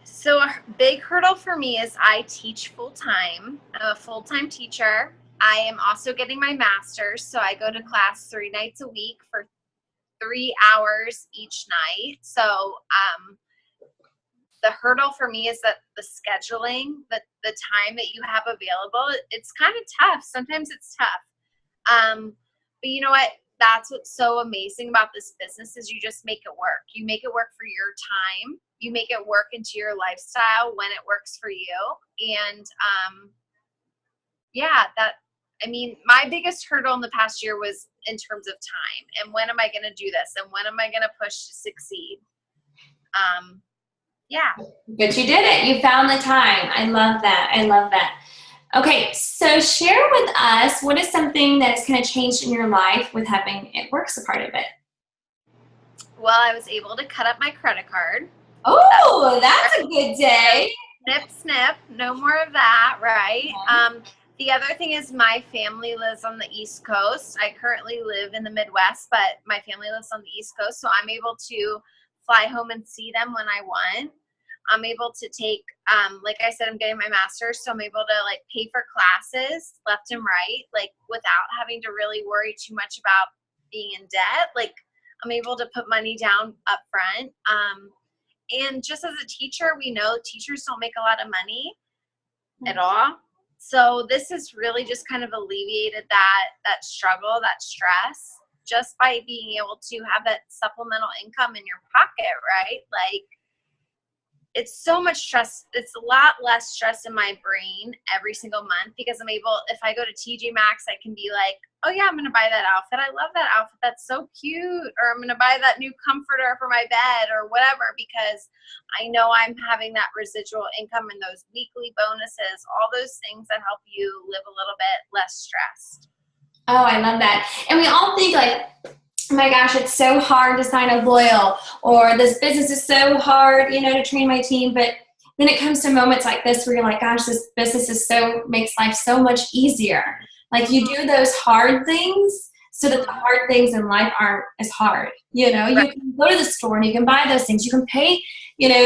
So a big hurdle for me is I teach full time. I'm a full-time teacher. I am also getting my master's, so I go to class 3 nights a week for 3 hours each night. So the hurdle for me is that the scheduling, the time that you have available, it's kind of tough. Sometimes it's tough. But you know what? That's what's so amazing about this business is you just make it work. You make it work for your time. You make it work into your lifestyle when it works for you. And my biggest hurdle in the past year was in terms of time and when am I going to do this and when am I going to push to succeed? Yeah. But you did it. You found the time. I love that. I love that. Okay, so share with us what is something that has kind of changed in your life with having It Works a part of it. Well, I was able to cut up my credit card. Oh, that's a good day. Snip, snip. No more of that, right? The other thing is my family lives on the East Coast. I currently live in the Midwest, but my family lives on the East Coast, so I'm able to fly home and see them when I want. I'm able to take, like I said, I'm getting my master's, so I'm able to like pay for classes left and right, like without having to really worry too much about being in debt. Like I'm able to put money down up front. And just as a teacher, we know teachers don't make a lot of money at all. So this has really just kind of alleviated that struggle, that stress, just by being able to have that supplemental income in your pocket, right? Like it's so much stress. It's a lot less stress in my brain every single month because I'm able, if I go to TJ Maxx, I can be like, oh yeah, I'm going to buy that outfit. I love that outfit. That's so cute. Or I'm going to buy that new comforter for my bed or whatever, because I know I'm having that residual income and those weekly bonuses, all those things that help you live a little bit less stressed. Oh, I love that. And we all think like, oh my gosh, it's so hard to sign up loyal, or this business is so hard, to train my team. But then it comes to moments like this where you're like, gosh, this business makes life so much easier. Like you do those hard things so that the hard things in life aren't as hard. You can go to the store and you can buy those things. You can pay,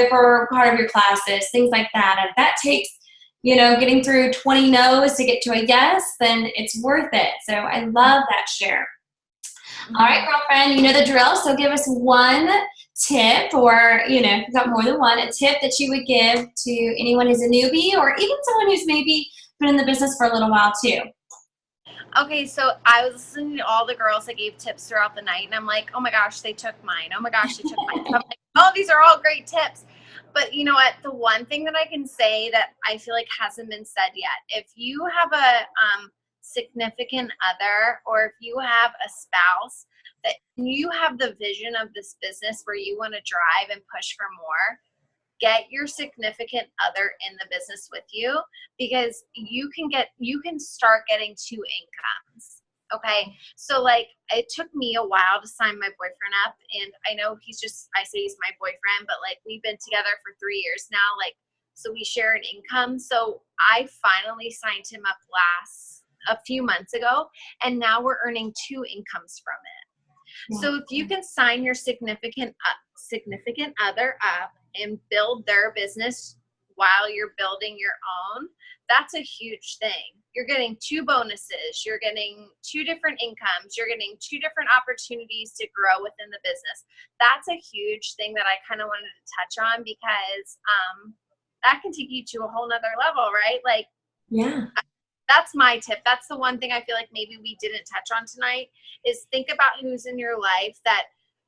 for part of your classes, things like that. And if that takes, getting through 20 no's to get to a yes, then it's worth it. So I love that share. All right, girlfriend, you know the drill. So give us one tip, or, if you've got more than one, a tip that you would give to anyone who's a newbie or even someone who's maybe been in the business for a little while too. Okay, so I was listening to all the girls that gave tips throughout the night, and I'm like, oh my gosh, they took mine. Oh my gosh, they took mine. I'm like, oh, these are all great tips. But you know what? The one thing that I can say that I feel like hasn't been said yet, if you have a significant other, or if you have a spouse that you have the vision of this business where you want to drive and push for more, get your significant other in the business with you, because you can start getting 2 incomes. Okay. So like it took me a while to sign my boyfriend up, and I know I say he's my boyfriend, but like we've been together for 3 years now, like, so we share an income. So I finally signed him up a few months ago, and now we're earning 2 incomes from it. So if you can sign your significant other up and build their business while you're building your own, that's a huge thing. You're getting 2 bonuses. You're getting 2 different incomes. You're getting 2 different opportunities to grow within the business. That's a huge thing that I kind of wanted to touch on, because that can take you to a whole nother level, right? Like, Yeah. That's my tip. That's the one thing I feel like maybe we didn't touch on tonight, is think about who's in your life. That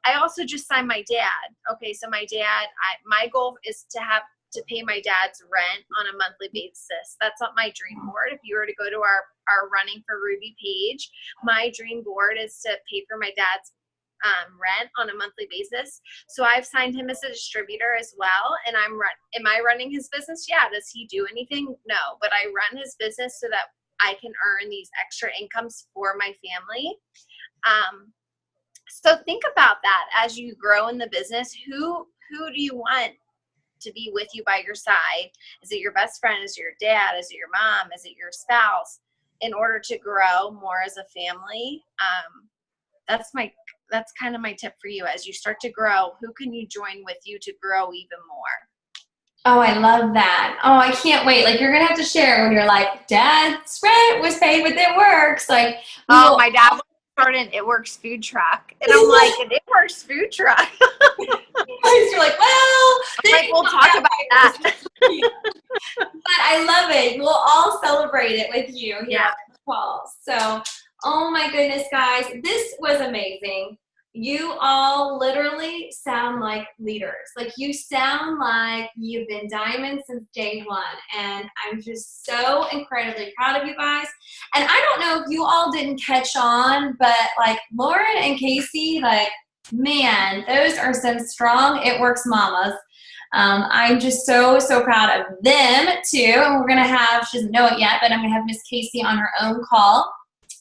I also just signed my dad. Okay, so my dad, my goal is to pay my dad's rent on a monthly basis. That's not my dream board. If you were to go to our Running for Ruby page, my dream board is to pay for my dad's rent on a monthly basis. So I've signed him as a distributor as well. And am I running his business? Yeah. Does he do anything? No, but I run his business so that I can earn these extra incomes for my family. So think about that as you grow in the business. Who do you want to be with you by your side? Is it your best friend? Is it your dad? Is it your mom? Is it your spouse? In order to grow more as a family, that's kind of my tip for you. As you start to grow, who can you join with you to grow even more? Oh, I love that. Oh, I can't wait. Like, you're going to have to share when you're like, Dad's rent was paid with It Works. Like, my dad was starting It Works food truck. And I'm like, an It Works food truck. You're like, well, we'll talk about that. But I love it. We'll all celebrate it with you here Yeah. at the call. So, oh my goodness, guys, this was amazing. You all literally sound like leaders. Like, you sound like you've been diamond since day one. And I'm just so incredibly proud of you guys. And I don't know if you all didn't catch on, but like Lauren and Casey, like, man, those are some strong It Works mamas. I'm just so proud of them too. And we're going to have, she doesn't know it yet, but I'm going to have Miss Casey on her own call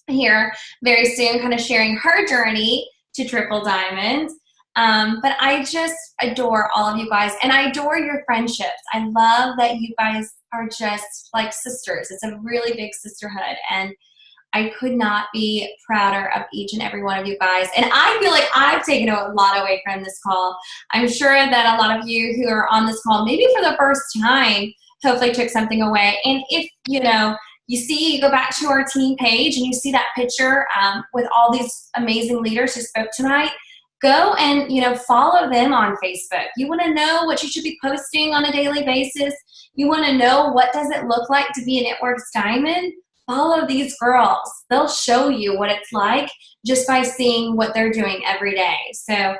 here very soon, kind of sharing her journey to Triple Diamond. But I just adore all of you guys, and I adore your friendships. I love that you guys are just like sisters. It's a really big sisterhood, and I could not be prouder of each and every one of you guys. And I feel like I've taken a lot away from this call. I'm sure that a lot of you who are on this call, maybe for the first time, hopefully took something away. And if, you go back to our team page and you see that picture with all these amazing leaders who spoke tonight, go and, follow them on Facebook. You want to know what you should be posting on a daily basis. You want to know what does it look like to be an It Works Diamond. Follow these girls. They'll show you what it's like just by seeing what they're doing every day. So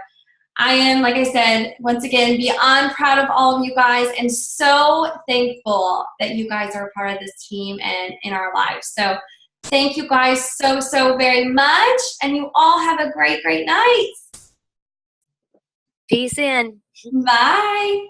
I am, like I said, once again, beyond proud of all of you guys, and so thankful that you guys are a part of this team and in our lives. So thank you guys so very much, and you all have a great night. Peace in. Bye.